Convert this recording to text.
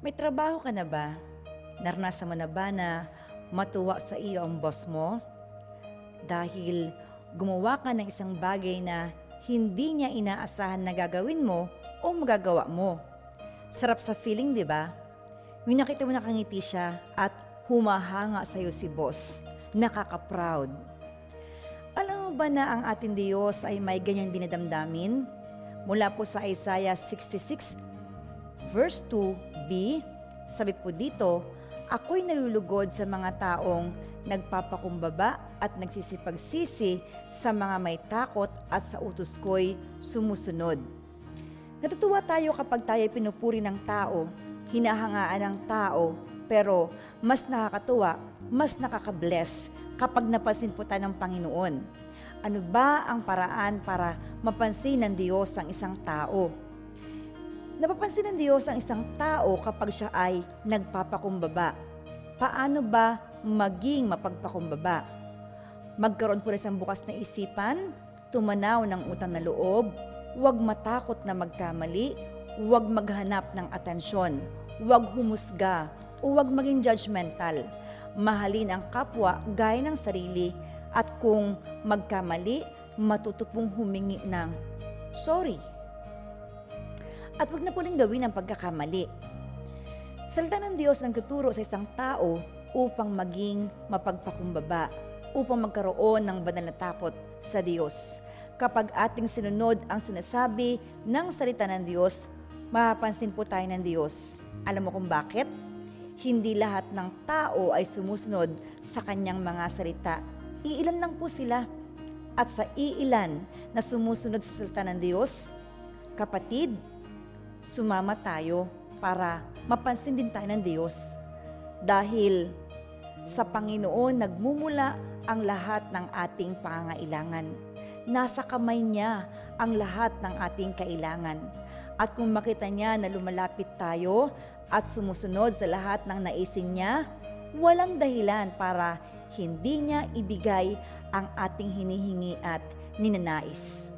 May trabaho ka na ba? Naranasan mo na ba na matuwa sa iyo ang boss mo? Dahil gumawa ka ng isang bagay na hindi niya inaasahan na gagawin mo o magagawa mo. Sarap sa feeling, di ba? Yung nakita mo nakangiti siya at humahanga sa iyo si boss. Nakaka-proud. Alam mo ba na ang ating Diyos ay may ganyang dinadamdamin? Mula po sa Isaiah 66 verse 2b, sabi po dito, ako'y nalulugod sa mga taong nagpapakumbaba at nagsisipagsisi sa mga may takot at sa utos ko'y sumusunod. Natutuwa tayo kapag tayo pinupuri ng tao, hinahangaan ng tao, pero mas nakakatuwa, mas nakaka-bless kapag napansin po tayo ng Panginoon. Ano ba ang paraan para mapansin ng Diyos ang isang tao? Napapansin ng Diyos ang isang tao kapag siya ay nagpapakumbaba. Paano ba maging mapagpakumbaba? Magkaroon po ng isang bukas na isipan, tumanaw ng utang na loob, huwag matakot na magkamali, huwag maghanap ng atensyon, huwag humusga, o huwag maging judgmental. Mahalin ang kapwa gaya ng sarili at kung magkamali, matutupong humingi ng sorry. At huwag na po rin gawin ang pagkakamali. Salita ng Diyos ang tuturo sa isang tao upang maging mapagpakumbaba, upang magkaroon ng banal na takot sa Diyos. Kapag ating sinunod ang sinasabi ng salita ng Diyos, mapapansin po tayo ng Diyos. Alam mo kung bakit? Hindi lahat ng tao ay sumusunod sa kanyang mga salita. Iilan lang po sila. At sa iilan na sumusunod sa salita ng Diyos, kapatid, sumama tayo para mapansin din tayo ng Diyos. Dahil sa Panginoon nagmumula ang lahat ng ating pangangailangan. Nasa kamay niya ang lahat ng ating kailangan. At kung makita niya na lumalapit tayo at sumusunod sa lahat ng naisin niya, walang dahilan para hindi niya ibigay ang ating hinihingi at ninanais.